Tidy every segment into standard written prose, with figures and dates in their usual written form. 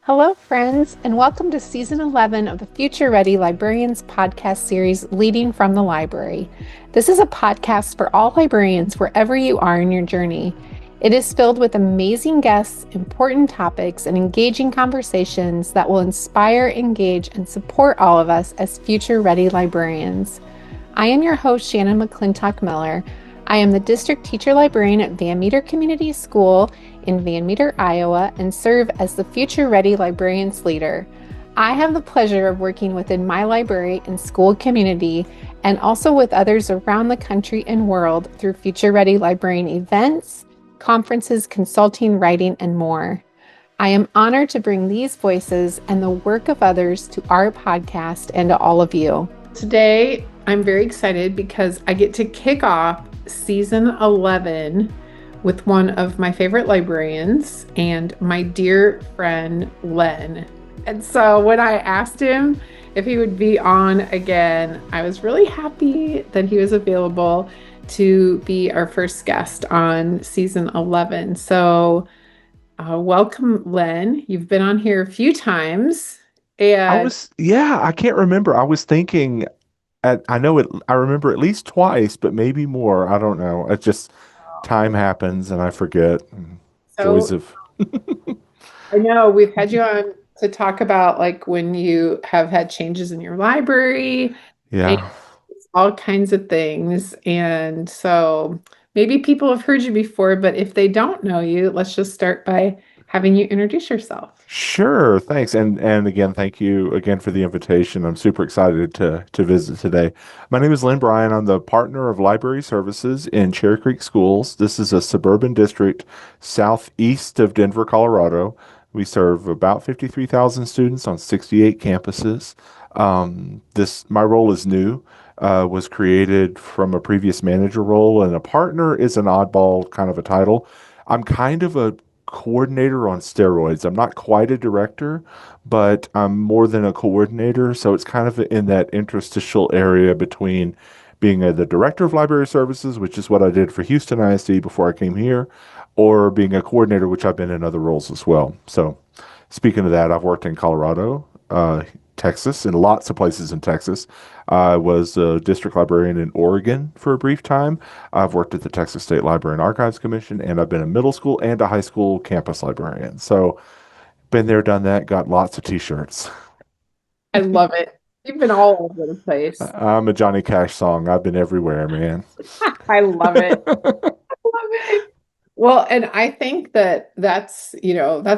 Hello, friends, and welcome to Season 11 of the Future Ready Librarians podcast series, Leading from the Library. This is a podcast for all librarians wherever you are in your journey. It is filled with amazing guests, important topics, and engaging conversations that will inspire, engage, and support all of us as future ready librarians. I am your host, Shannon McClintock Miller. I am the district teacher librarian at Van Meter Community School in Van Meter, Iowa, and serve as the Future Ready Librarians Leader. I have the pleasure of working within my library and school community and also with others around the country and world through Future Ready Librarian events, conferences, consulting, writing, and more. I am honored to bring these voices and the work of others to our podcast and to all of you. Today, I'm very excited because I get to kick off Season 11 with one of my favorite librarians and my dear friend, Len. And so when I asked him if he would be on again, I was really happy that he was available to be our first guest on Season 11. So welcome, Len. You've been on here a few times. And I can't remember. I was thinking, I remember at least twice, but maybe more. I don't know. It just, time happens and I forget. so Joys of, I know we've had you on to talk about like when you have had changes in your library and yeah. all kinds of things. And so maybe people have heard you before, but if they don't know you, let's just start by having you introduce yourself. Sure, thanks. And again, thank you again for the invitation. I'm super excited to visit today. My name is Len Bryan. I'm the partner of library services in Cherry Creek Schools. This is a suburban district southeast of Denver, Colorado. We serve about 53,000 students on 68 campuses. This my role is new. Was created from a previous manager role, and a partner is an oddball kind of a title. I'm kind of a coordinator on steroids. I'm not quite a director, but I'm more than a coordinator. So it's kind of in that interstitial area between being the director of library services, which is what I did for Houston ISD before I came here, or being a coordinator, which I've been in other roles as well. So speaking of that, I've worked in Colorado, Texas, and lots of places in Texas. I was a district librarian in Oregon for a brief time. I've worked at the Texas State Library and Archives Commission, and I've been a middle school and a high school campus librarian. So, been there, done that, got lots of t-shirts. I love it. You've been all over the place. I'm a Johnny Cash song. I've been everywhere, man. I love it. Love it. Well, and I think that that's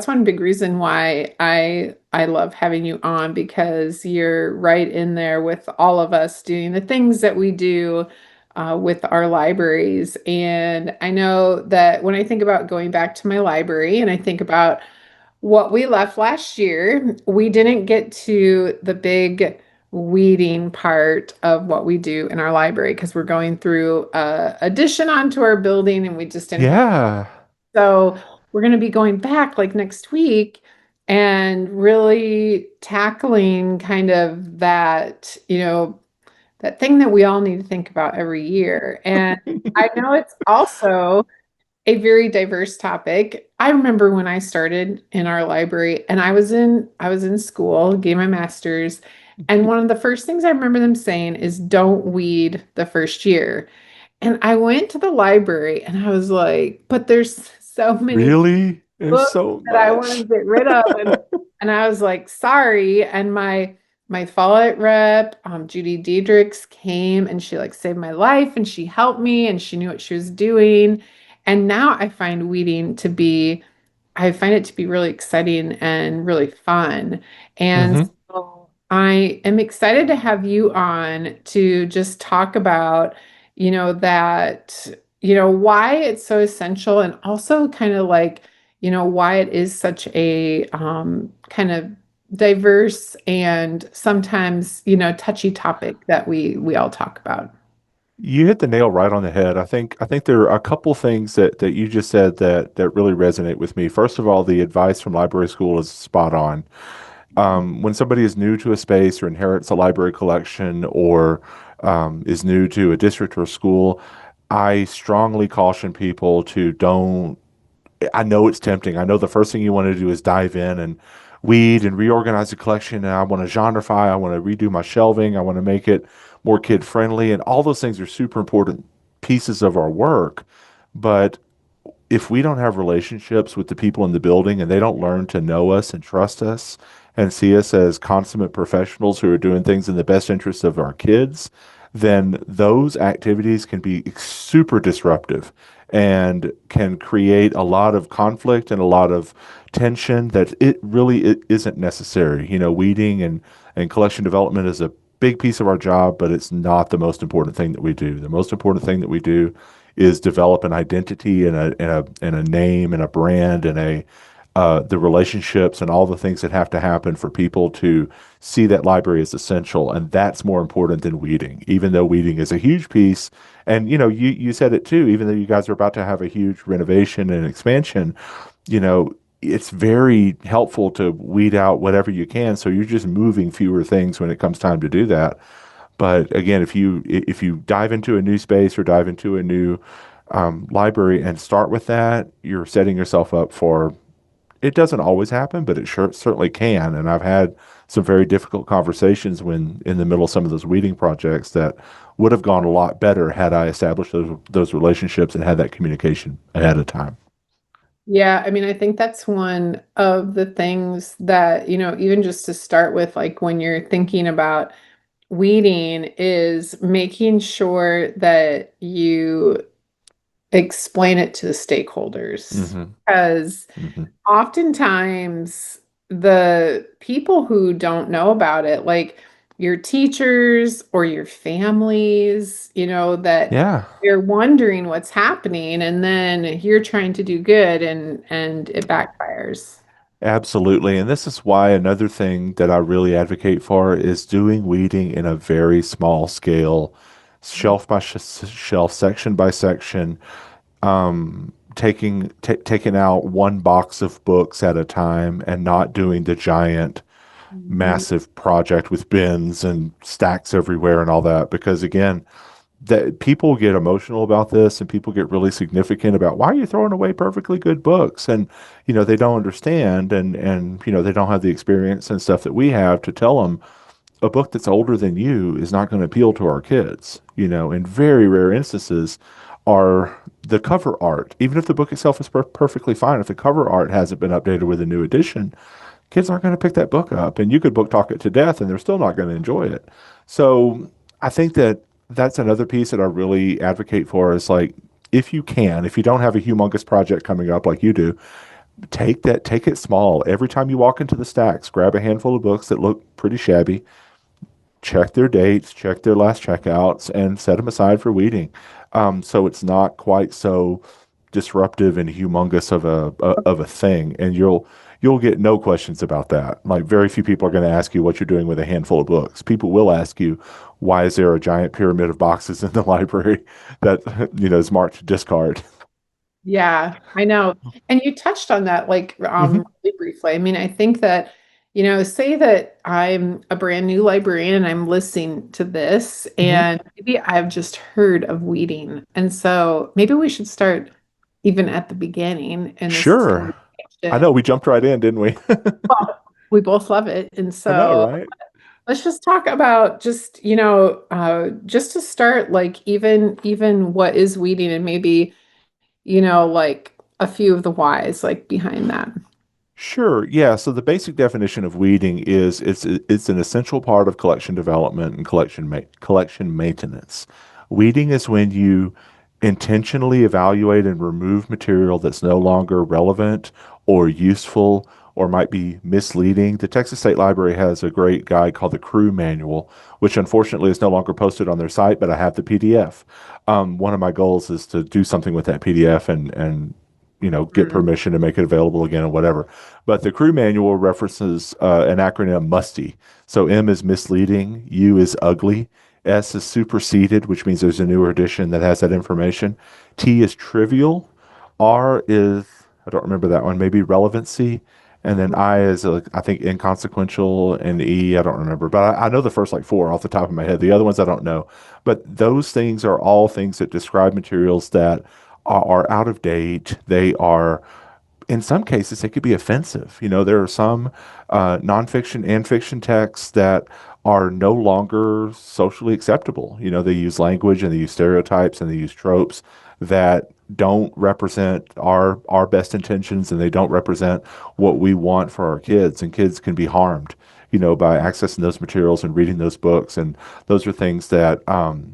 one big reason why I love having you on because you're right in there with all of us doing the things that we do with our libraries. And I know that when I think about going back to my library and I think about what we left last year, we didn't get to the big weeding part of what we do in our library because we're going through addition onto our building and we just didn't have. Yeah. So we're going to be going back like next week and really tackling kind of that, that thing that we all need to think about every year. And I know it's also a very diverse topic. I remember when I started in our library and I was in school, getting my master's, and one of the first things I remember them saying is don't weed the first year. And I went to the library and I was like, but there's so many Really? There's books so that I want to much. get rid of. And I was like, sorry. And my fallout rep, Judy Diedrichs came and she like saved my life and she helped me and she knew what she was doing. And now I find it to be really exciting and really fun. And Hmm. so I am excited to have you on to just talk about, that, why it's so essential and also kind of like, why it is such a kind of diverse and sometimes, touchy topic that we all talk about. You hit the nail right on the head. I think there are a couple things that you just said that really resonate with me. First of all, the advice from library school is spot on. When somebody is new to a space or inherits a library collection or is new to a district or a school, I strongly caution people to don't. I know it's tempting. I know the first thing you want to do is dive in and weed and reorganize the collection, and I want to genreify, I want to redo my shelving, I want to make it more kid friendly, and all those things are super important pieces of our work. But if we don't have relationships with the people in the building and they don't learn to know us and trust us and see us as consummate professionals who are doing things in the best interest of our kids, then those activities can be super disruptive and can create a lot of conflict and a lot of tension that it isn't necessary. You know, weeding and collection development is a big piece of our job, but it's not the most important thing that we do. The most important thing that we do is develop an identity and a name and a brand and a the relationships and all the things that have to happen for people to see that library as essential, and that's more important than weeding. Even though weeding is a huge piece, and you know, you said it too. Even though you guys are about to have a huge renovation and expansion, you know, it's very helpful to weed out whatever you can. So you're just moving fewer things when it comes time to do that. But again, if you dive into a new space or dive into a new library and start with that, you're setting yourself up for. It doesn't always happen, but it sure certainly can. And I've had some very difficult conversations when in the middle of some of those weeding projects that would have gone a lot better had I established those relationships and had that communication ahead of time. Yeah, I mean, I think that's one of the things that, even just to start with, like when you're thinking about weeding, is making sure that you explain it to the stakeholders. Hmm. Because Hmm. oftentimes the people who don't know about it, like your teachers or your families, that Yeah. they're wondering what's happening, and then you're trying to do good and it backfires. Absolutely. And this is why another thing that I really advocate for is doing weeding in a very small scale, shelf by shelf, section by section, taking out one box of books at a time and not doing the giant, Mhm. massive project with bins and stacks everywhere and all that. Because again, that people get emotional about this and people get really significant about why are you throwing away perfectly good books, and you know they don't understand, and you know they don't have the experience and stuff that we have to tell them a book that's older than you is not going to appeal to our kids. You know, in very rare instances are the cover art, even if the book itself is perfectly fine, if the cover art hasn't been updated with a new edition, kids aren't going to pick that book up, and you could book talk it to death and they're still not going to enjoy it. So I think that that's another piece that I really advocate for is like, if you can, if you don't have a humongous project coming up like you do, take it small. Every time you walk into the stacks, grab a handful of books that look pretty shabby, check their dates, check their last checkouts, and set them aside for weeding. So it's not quite so disruptive and humongous of a thing, and you'll get no questions about that. Like very few people are going to ask you what you're doing with a handful of books. People will ask you, why is there a giant pyramid of boxes in the library that you know is marked discard? Yeah, I know. And you touched on that like Hmm. really briefly. I mean, I think that, say that I'm a brand new librarian and I'm listening to this, Hmm. and maybe I've just heard of weeding. And so maybe we should start even at the beginning in this Sure. I conversation. know we jumped right in, didn't we? Well, we both love it. And I know, so right? let's just talk about just, just to start, like even what is weeding, and maybe, like a few of the whys like behind that. Sure. Yeah. So the basic definition of weeding is it's an essential part of collection development and collection maintenance. Weeding is when you intentionally evaluate and remove material that's no longer relevant or useful or might be misleading. The Texas State Library has a great guide called the Crew Manual, which unfortunately is no longer posted on their site, but I have the PDF. One of my goals is to do something with that PDF and you know get Mm. permission to make it available again or whatever. But the crew manual references an acronym MUSTY. So M is misleading, U is ugly, S is superseded, which means there's a newer edition that has that information. T is trivial, R is, I don't remember that one, maybe relevancy. And then I is, I think, inconsequential, and E, I don't remember. But I know the first like four off the top of my head. The other ones I don't know. But those things are all things that describe materials that are out of date. They are in some cases, it could be offensive. There are some nonfiction and fiction texts that are no longer socially acceptable. They use language and they use stereotypes and they use tropes that don't represent our best intentions, and they don't represent what we want for our kids. And kids can be harmed, by accessing those materials and reading those books. And those are things that,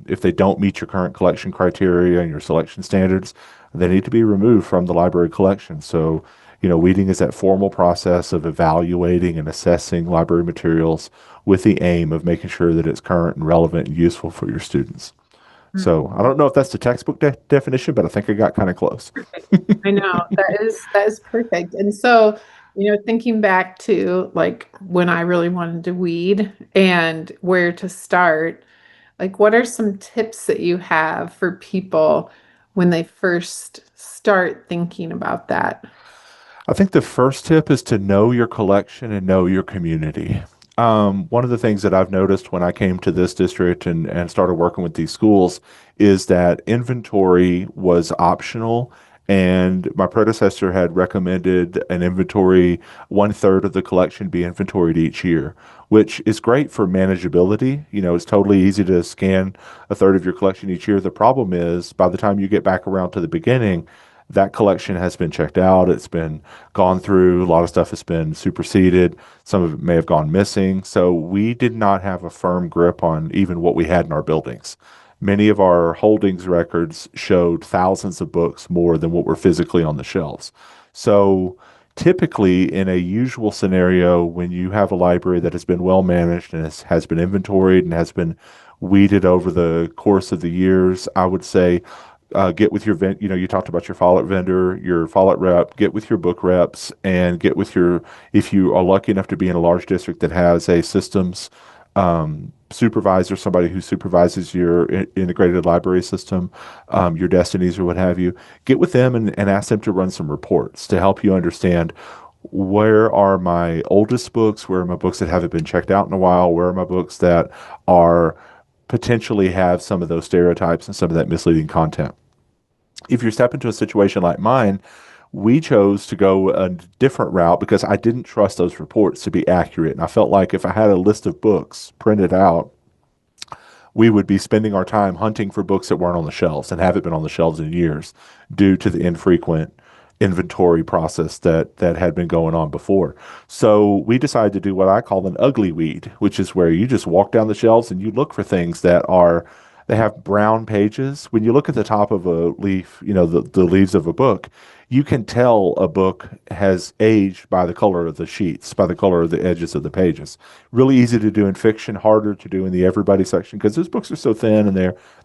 if they don't meet your current collection criteria and your selection standards, they need to be removed from the library collection. So, weeding is that formal process of evaluating and assessing library materials with the aim of making sure that it's current and relevant and useful for your students. So, I don't know if that's the textbook definition, but I think I got kind of close. I know that is perfect. And so, thinking back to like when I really wanted to weed and where to start, like what are some tips that you have for people when they first start thinking about that? I think the first tip is to know your collection and know your community. One of the things that I've noticed when I came to this district and started working with these schools is that inventory was optional. And my predecessor had recommended an inventory, 1/3 of the collection be inventoried each year, which is great for manageability. It's totally easy to scan 1/3 of your collection each year. The problem is by the time you get back around to the beginning, that collection has been checked out. It's been gone through. A lot of stuff has been superseded. Some of it may have gone missing. So we did not have a firm grip on even what we had in our buildings. Many of our holdings records showed thousands of books more than what were physically on the shelves. So typically, in a usual scenario, when you have a library that has been well managed and has been inventoried and has been weeded over the course of the years, I would say get with your you talked about your follett vendor, your follett rep, get with your book reps, and get with if you are lucky enough to be in a large district that has a systems supervisor, somebody who supervises your integrated library system, your destinies or what have you, get with them and ask them to run some reports to help you understand where are my oldest books, where are my books that haven't been checked out in a while, where are my books that are potentially have some of those stereotypes and some of that misleading content. If you step into a situation like mine, we chose to go a different route because I didn't trust those reports to be accurate. And I felt like if I had a list of books printed out, we would be spending our time hunting for books that weren't on the shelves and haven't been on the shelves in years due to the infrequent inventory process that had been going on before. So we decided to do what I call an ugly weed, which is where you just walk down the shelves and you look for things they have brown pages. When you look at the top of a leaf, the leaves of a book, you can tell a book has aged by the color of the sheets, by the color of the edges of the pages. Really easy to do in fiction, harder to do in the everybody section because those books are so thin and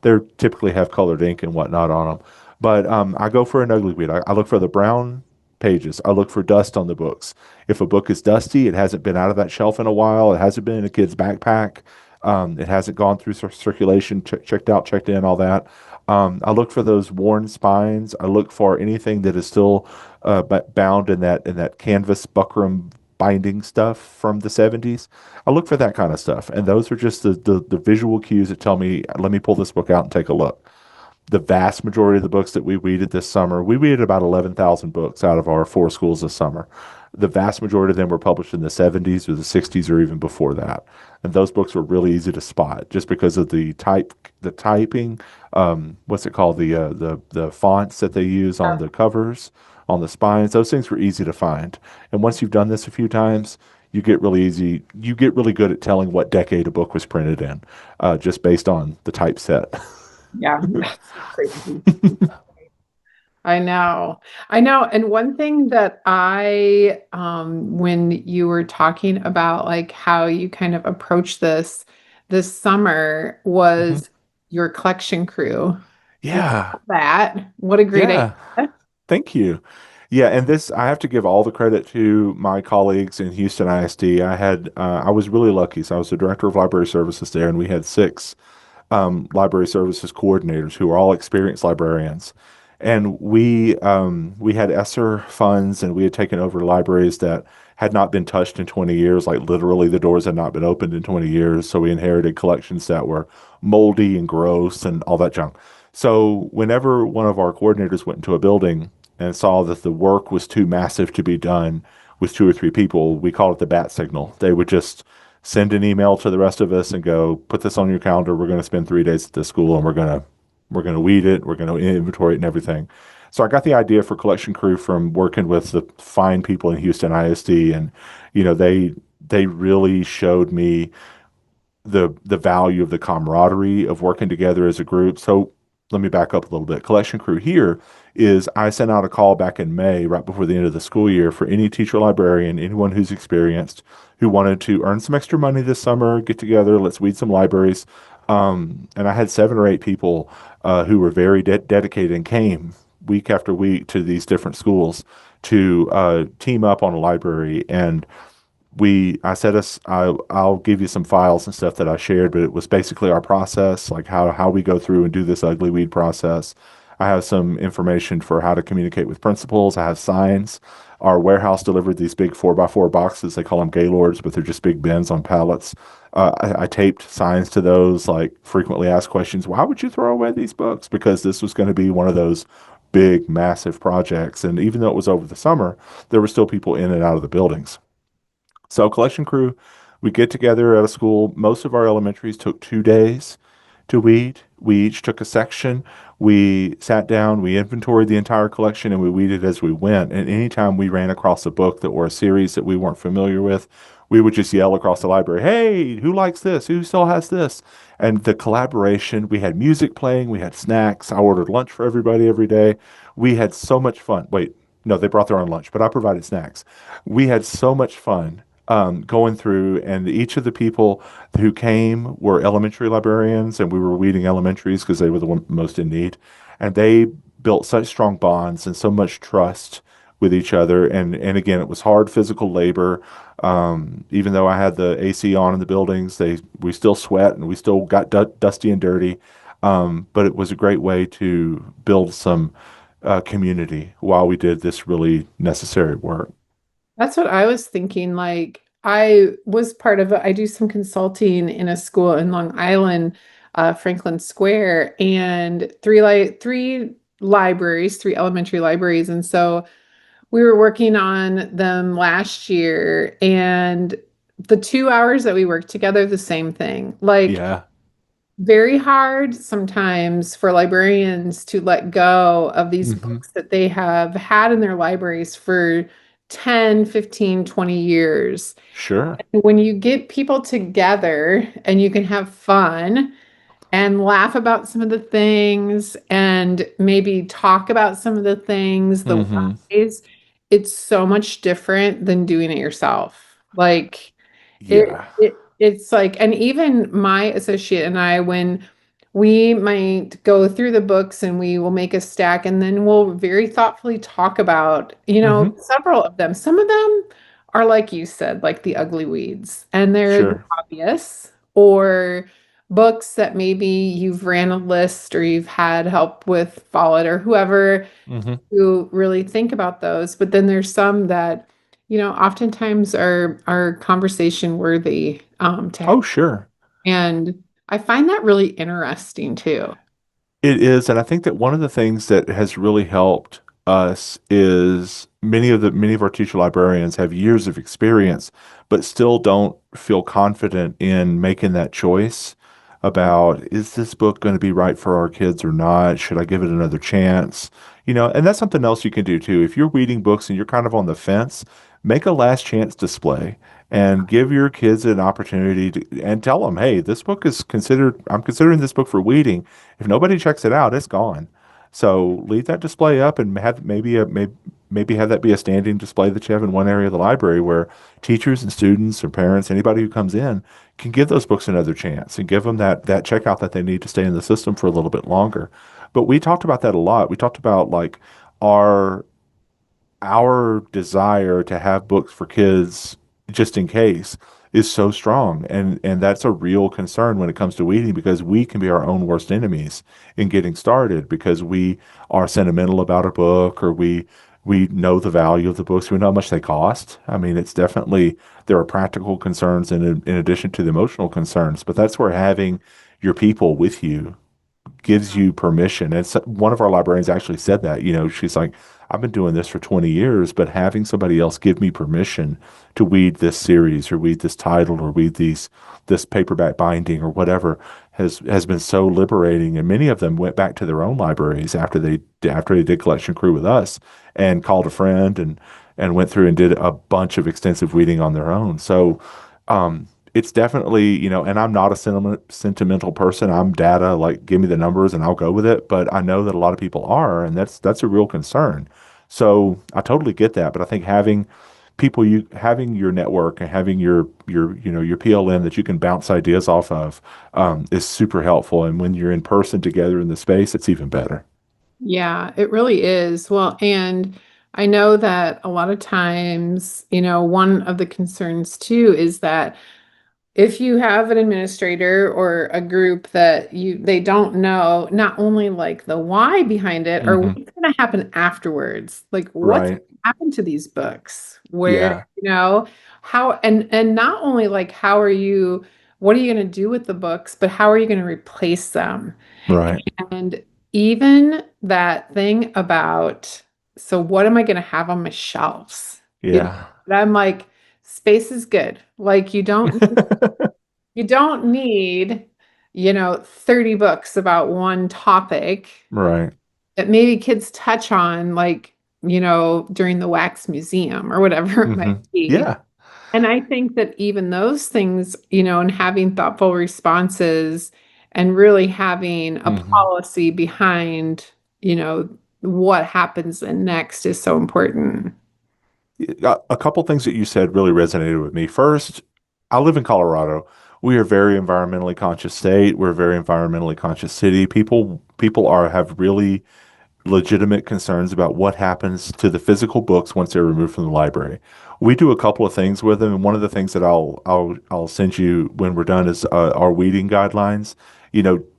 they're typically have colored ink and whatnot on them. But I go for an ugly weed. I look for the brown pages. I look for dust on the books. If a book is dusty, it hasn't been out of that shelf in a while. It hasn't been in a kid's backpack. It hasn't gone through circulation, checked out, checked in, all that. I look for those worn spines. I look for anything that is still bound in that canvas buckram binding stuff from the 70s. I look for that kind of stuff. And those are just the visual cues that tell me, let me pull this book out and take a look. The vast majority of the books that we weeded this summer, we weeded about 11,000 books out of our 4 schools this summer. The vast majority of them were published in the 70s or the 60s or even before that. And those books were really easy to spot just because of the typing, what's it called? The fonts that they use on the covers, on the spines. Those things were easy to find. And once you've done this a few times, you get really good at telling what decade a book was printed in, just based on the typeset. Yeah, that's crazy. I know. I know. And one thing that when you were talking about like how you kind of approach this summer Mhm. was your collection crew. Love Yeah. that. What a great Yeah. idea. Thank you. Yeah, and this I have to give all the credit to my colleagues in Houston ISD. I was really lucky. So I was the director of library services there, and we had 6 library services coordinators who were all experienced librarians. And we had ESSER funds, and we had taken over libraries that had not been touched in 20 years, like literally the doors had not been opened in 20 years. So we inherited collections that were moldy and gross and all that junk. So whenever one of our coordinators went into a building, and saw that the work was too massive to be done with two or three people, we call it the bat signal. They would just send an email to the rest of us and go, put this on your calendar. We're going to spend 3 days at this school and we're going to weed it. We're going to inventory it and everything. So I got the idea for collection crew from working with the fine people in Houston ISD, and they really showed me the value of the camaraderie of working together as a group. So let me back up a little bit. Collection crew here is I sent out a call back in May, right before the end of the school year, for any teacher librarian, anyone who's experienced, who wanted to earn some extra money this summer, get together, let's weed some libraries. And I had 7 or 8 people who were very dedicated and came week after week to these different schools to team up on a library. And I said I'll give you some files and stuff that I shared, but it was basically our process, like how we go through and do this ugly weed process. I have some information for how to communicate with principals. I have signs. Our warehouse delivered these big 4x4 boxes. They call them Gaylords, but they're just big bins on pallets. I taped signs to those, like frequently asked questions. Why would you throw away these books? Because this was going to be one of those big, massive projects. And even though it was over the summer, there were still people in and out of the buildings. So collection crew, we get together at a school. Most of our elementaries took 2 days to weed. We each took a section. We sat down, we inventoried the entire collection, and we weeded as we went. And anytime we ran across a book that or a series that we weren't familiar with, we would just yell across the library, "Hey, who likes this? Who still has this?" And the collaboration, we had music playing, we had snacks. I ordered lunch for everybody every day. We had so much fun. Wait, no, they brought their own lunch, but I provided snacks. We had so much fun going through, and each of the people who came were elementary librarians, and we were weeding elementaries because they were the most in need. And they built such strong bonds and so much trust with each other. And again, it was hard physical labor. Even though I had the AC on in the buildings, we still sweat and we still got dusty and dirty. But it was a great way to build some community while we did this really necessary work. That's what I was thinking. Like, I was part of, I do some consulting in a school in Long Island, Franklin Square, and three libraries, three elementary libraries. And so we were working on them last year, and the 2 hours that we worked together, the same thing. Like, Yeah. very hard sometimes for librarians to let go of these Hmm. books that they have had in their libraries for 10, 15, 20 years. Sure. When you get people together and you can have fun and laugh about some of the things and maybe talk about some of the things, the Hmm. whys, it's so much different than doing it yourself. Like, Yeah. it's like, and even my associate and I, when we might go through the books and we will make a stack, and then we'll very thoughtfully talk about, Hmm. several of them. Some of them are like you said, like the ugly weeds, and they're Sure. obvious, or books that maybe you've ran a list or you've had help with Follett or whoever Hmm. who really think about those. But then there's some that, oftentimes are conversation worthy to have. Oh, sure. And I find that really interesting too. It is, and I think that one of the things that has really helped us is many of our teacher librarians have years of experience, but still don't feel confident in making that choice about, is this book going to be right for our kids or not? Should I give it another chance? And that's something else you can do too. If you're reading books and you're kind of on the fence, make a last chance display and give your kids an opportunity to, and tell them, hey, I'm considering this book for weeding. If nobody checks it out, it's gone. So leave that display up and have maybe have that be a standing display that you have in one area of the library where teachers and students or parents, anybody who comes in, can give those books another chance and give them that checkout that they need to stay in the system for a little bit longer. But we talked about that a lot. We talked about like our our desire to have books for kids just in case is so strong, and that's a real concern when it comes to weeding, because we can be our own worst enemies in getting started because we are sentimental about a book, or we know the value of the books, we know how much they cost. I mean, it's definitely, there are practical concerns in addition to the emotional concerns, but that's where having your people with you gives you permission. And one of our librarians actually said that, she's like, I've been doing this for 20 years, but having somebody else give me permission to weed this series or weed this title or weed this paperback binding or whatever has been so liberating. And many of them went back to their own libraries after they did collection crew with us and called a friend and went through and did a bunch of extensive weeding on their own. So it's definitely, and I'm not a sentimental person. I'm data, like give me the numbers and I'll go with it. But I know that a lot of people are, and that's a real concern. So I totally get that. But I think having your network and having your PLN that you can bounce ideas off of is super helpful. And when you're in person together in the space, it's even better. Yeah, it really is. Well, and I know that a lot of times, one of the concerns too is that if you have an administrator or a group that they don't know not only like the why behind it or Hmm. what's going to happen afterwards, like what's Right. going to happen to these books, where, Yeah. how, and not only like how are you, what are you going to do with the books, but how are you going to replace them? Right. And even that thing about, so what am I going to have on my shelves? Yeah. And I'm like, space is good. Like you don't need, 30 books about one topic Right. that maybe kids touch on, like, during the wax museum or whatever it Hmm. might be. Yeah. And I think that even those things, and having thoughtful responses and really having a Hmm. policy behind, what happens then next is so important. A couple things that you said really resonated with me. First, I live in Colorado. We are a very environmentally conscious state. We're a very environmentally conscious city. People have really legitimate concerns about what happens to the physical books once they're removed from the library. We do a couple of things with them, and one of the things that I'll send you when we're done is our weeding guidelines.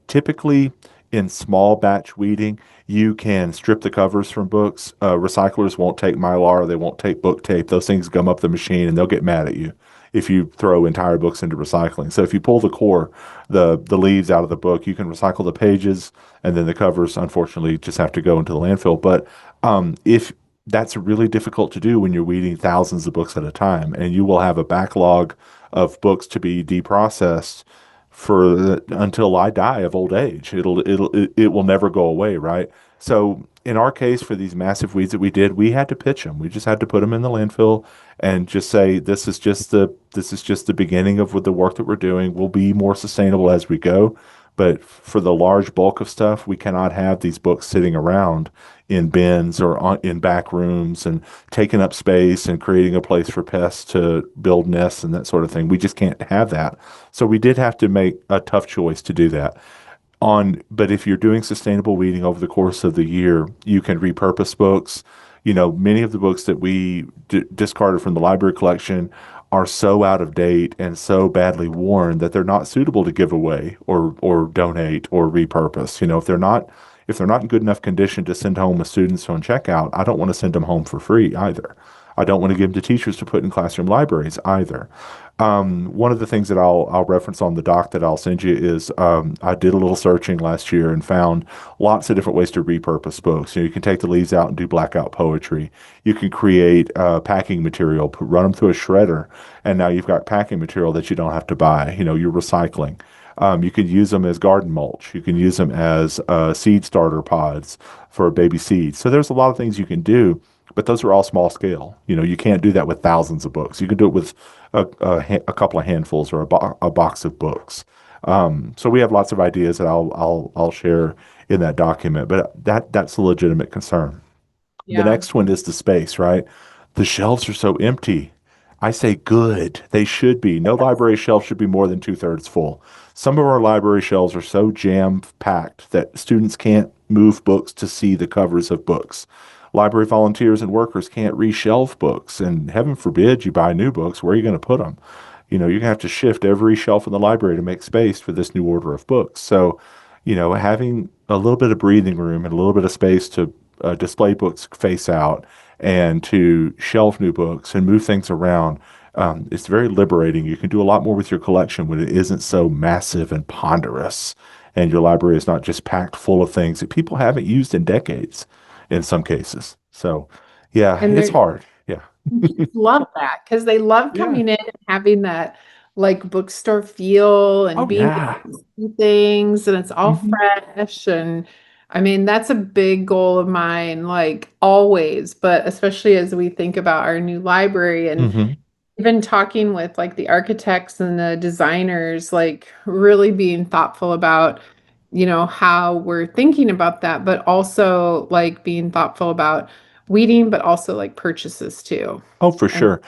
Typically in small batch weeding, you can strip the covers from books. Recyclers won't take Mylar, they won't take book tape. Those things gum up the machine, and they'll get mad at you if you throw entire books into recycling. So if you pull the core, the leaves out of the book, you can recycle the pages, and then the covers, unfortunately, just have to go into the landfill. But if that's really difficult to do when you're weeding thousands of books at a time, and you will have a backlog of books to be deprocessed until I die of old age. It will never go away, right? So in our case, for these massive weeds that we did, we had to pitch them. We just had to put them in the landfill and just say this is just the beginning of the work that we're doing. We'll be more sustainable as we go. But for the large bulk of stuff, we cannot have these books sitting around in bins or in back rooms and taking up space and creating a place for pests to build nests and that sort of thing. We just can't have that. So we did have to make a tough choice to do that. But if you're doing sustainable weeding over the course of the year, you can repurpose books. Many of the books that we discarded from the library collection are so out of date and so badly worn that they're not suitable to give away or donate or repurpose. If they're not in good enough condition to send home with students on checkout, I don't want to send them home for free either. I don't want to give them to teachers to put in classroom libraries either. One of the things that I'll reference on the doc that I'll send you is I did a little searching last year and found lots of different ways to repurpose books. You can take the leaves out and do blackout poetry. You can create packing material, run them through a shredder, and now you've got packing material that you don't have to buy. You're recycling. You can use them as garden mulch. You can use them as seed starter pods for baby seeds. So there's a lot of things you can do, but those are all small scale. You can't do that with thousands of books. You can do it with a couple of handfuls or a box of books. So we have lots of ideas that I'll share in that document, but that's a legitimate concern. The Yeah. next one is the space, right? The shelves are so empty. I say good. They should be. No library shelf should be more than two-thirds full. Some of our library shelves are so jam-packed that students can't move books to see the covers of books. Library volunteers and workers can't reshelve books, and heaven forbid you buy new books. Where are you going to put them? You're going to have to shift every shelf in the library to make space for this new order of books. So, having a little bit of breathing room and a little bit of space to display books face out and to shelf new books and move things around, it's very liberating. You can do a lot more with your collection when it isn't so massive and ponderous, and your library is not just packed full of things that people haven't used in decades in some cases. So, yeah, And it's they're hard. Yeah. kids love that because they love Yeah. coming in and having that like bookstore feel and Oh, being yeah. able to see things and it's all Hmm. fresh. And I mean, that's a big goal of mine, like always, but especially as we think about our new library and Hmm. even talking with like the architects and the designers, like really being thoughtful about, how we're thinking about that, but also like being thoughtful about weeding, but also like purchases too. Oh, for And sure.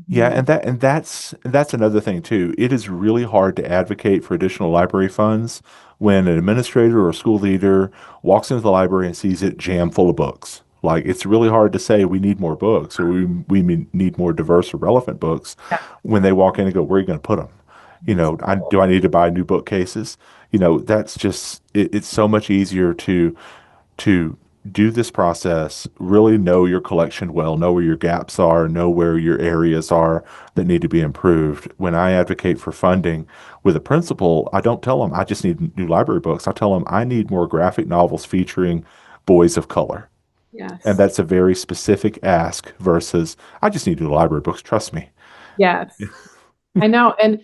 Yeah, mhm, and that's another thing too. It is really hard to advocate for additional library funds when an administrator or a school leader walks into the library and sees it jam full of books. Like it's really hard to say we need more books or need more diverse or relevant books yeah, when they walk in and go, where are you going to put them? Do I need to buy new bookcases? That's just it's so much easier to do this process, really know your collection well, know where your gaps are, know where your areas are that need to be improved. When I advocate for funding with a principal, I don't tell them I just need new library books. I tell them I need more graphic novels featuring boys of color. And yes. that's a very specific ask versus I just need new library books. Trust me. Yes. I know. And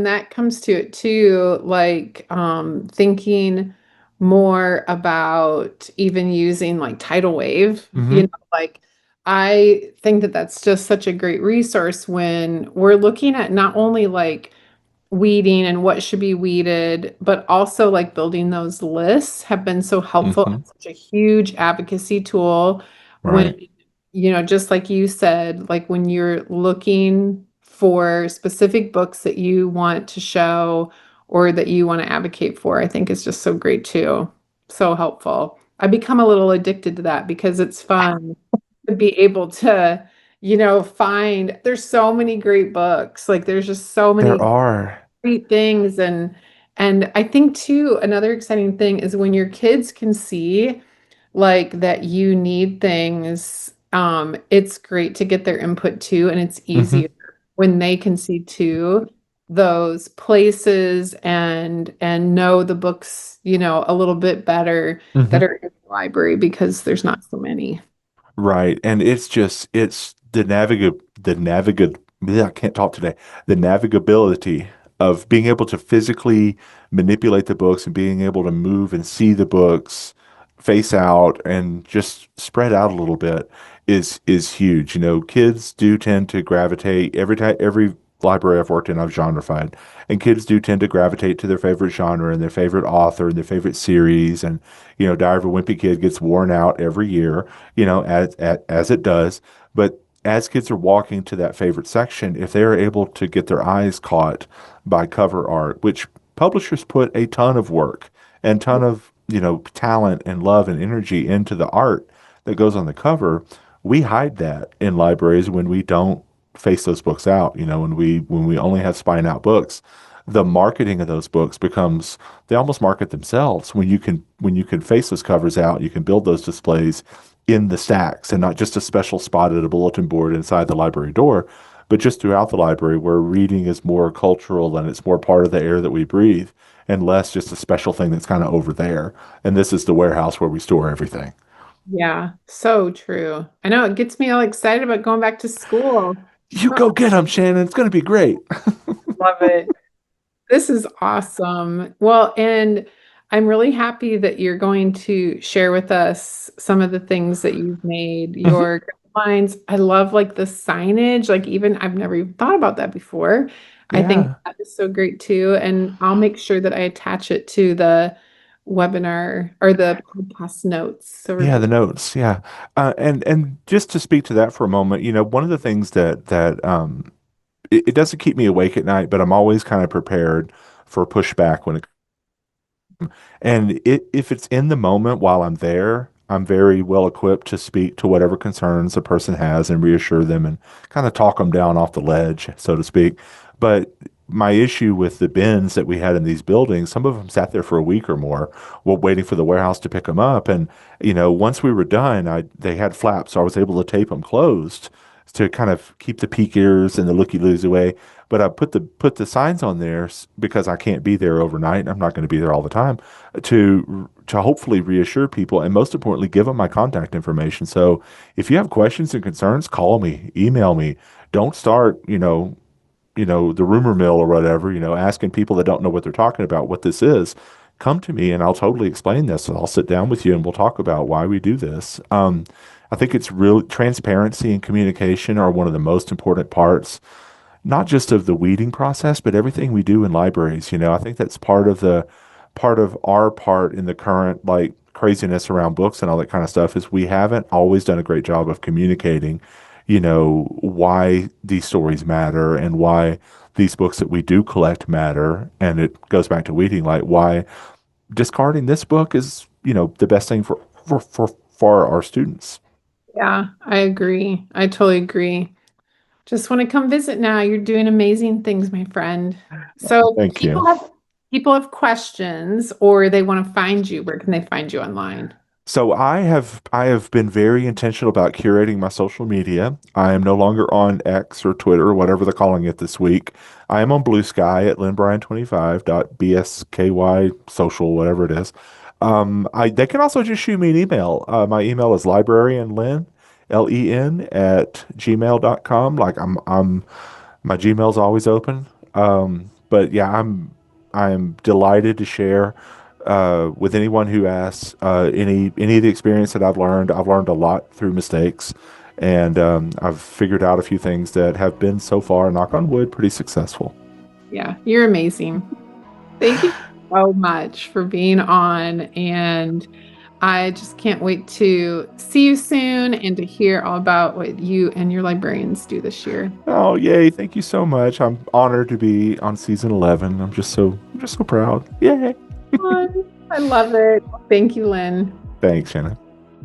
that comes to it too, like thinking more about even using like tidal wave, Hmm. like I think that that's just such a great resource when we're looking at not only like weeding and what should be weeded, but also like building those lists have been so helpful Hmm. and such a huge advocacy tool when, Right. just like you said, like when you're looking for specific books that you want to show or that you want to advocate for, I think is just so great too. So helpful. I become a little addicted to that because it's fun to be able to find there's so many great books. Like there's just so There many are. great things and I think too another exciting thing is when your kids can see like that you need things, it's great to get their input too, and it's easier Hmm. when they can see too those places and know the books, a little bit better that Hmm. are in the library because there's not so many. Right. And it's I can't talk today. The navigability of being able to physically manipulate the books and being able to move and see the books face out and just spread out a little bit is huge. Kids do tend to gravitate every library I've worked in, I've genrefied. And kids do tend to gravitate to their favorite genre and their favorite author and their favorite series. And, Diary of a Wimpy Kid gets worn out every year, as it does. But as kids are walking to that favorite section, if they are able to get their eyes caught by cover art, which publishers put a ton of work and ton of, talent and love and energy into the art that goes on the cover, we hide that in libraries when we don't face those books out, when we only have spine out books. The marketing of those books becomes they almost market themselves when you can face those covers out, you can build those displays in the stacks and not just a special spot at a bulletin board inside the library door, but just throughout the library where reading is more cultural and it's more part of the air that we breathe and less just a special thing that's kind of over there. And this is the warehouse where we store everything. Yeah, so true. I know it gets me all excited about going back to school. You go get them, Shannon. It's going to be great. Love it. This is awesome. Well, and I'm really happy that you're going to share with us some of the things that you've made, Hmm. your lines. I love like the signage, like even I've never even thought about that before. I think Yeah. that is so great too. And I'll make sure that I attach it to the webinar or the podcast notes so Yeah, everybody. the notes. Yeah. And just to speak to that for a moment, one of the things that it doesn't keep me awake at night, but I'm always kind of prepared for pushback when it if it's in the moment while I'm there, I'm very well equipped to speak to whatever concerns a person has and reassure them and kind of talk them down off the ledge, so to speak. But my issue with the bins that we had in these buildings, some of them sat there for a week or more, while waiting for the warehouse to pick them up. And once we were done, I they had flaps, so I was able to tape them closed to kind of keep the peekers and the looky-loos away. But I put the signs on there because I can't be there overnight. And I'm not going to be there all the time to hopefully reassure people and most importantly give them my contact information. So if you have questions and concerns, call me, email me. Don't start, the rumor mill or whatever, asking people that don't know what they're talking about what this is. Come to me and I'll totally explain this. And I'll sit down with you and we'll talk about why we do this. I think it's real transparency and communication are one of the most important parts, not just of the weeding process, but everything we do in libraries. I think that's part of our part in the current like craziness around books and all that kind of stuff is we haven't always done a great job of communicating, why these stories matter and why these books that we do collect matter. And it goes back to weeding, like why discarding this book is, the best thing for our students. Yeah, I agree. I totally agree. Just want to come visit now. You're doing amazing things, my friend. So Thank you. people have questions or they want to find you. Where can they find you online? So I have been very intentional about curating my social media. I am no longer on X or Twitter or whatever they're calling it this week. I am on Blue Sky at lenbryan25.bsky social, whatever it is. They can also just shoot me an email. My email is librarianlen, Len at gmail.com. Like my Gmail's always open. But yeah, I'm delighted to share with anyone who asks any of the experience that I've learned. I've learned a lot through mistakes, and I've figured out a few things that have been so far, knock on wood, pretty successful. Yeah, you're amazing. Thank you so much for being on. And I just can't wait to see you soon and to hear all about what you and your librarians do this year. Oh, yay. Thank you so much. I'm honored to be on season 11. I'm just so proud. Yay. I love it. Thank you, Len. Thanks, Shannon.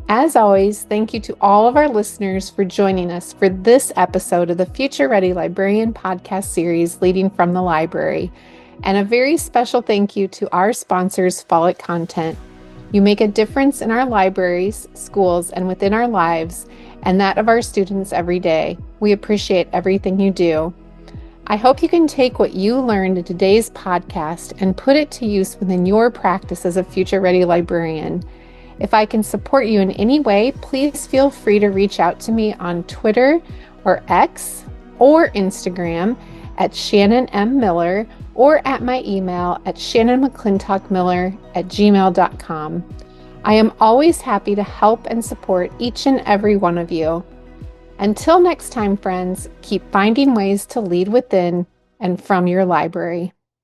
As always, thank you to all of our listeners for joining us for this episode of the Future Ready Librarian podcast series, Leading from the Library. And a very special thank you to our sponsors, Follett Content. You make a difference in our libraries, schools, and within our lives, and that of our students every day. We appreciate everything you do. I hope you can take what you learned in today's podcast and put it to use within your practice as a future-ready librarian. If I can support you in any way, please feel free to reach out to me on Twitter or X or Instagram at Shannon M. Miller or at my email at shannonmcclintockmiller@gmail.com. I am always happy to help and support each and every one of you. Until next time, friends, keep finding ways to lead within and from your library.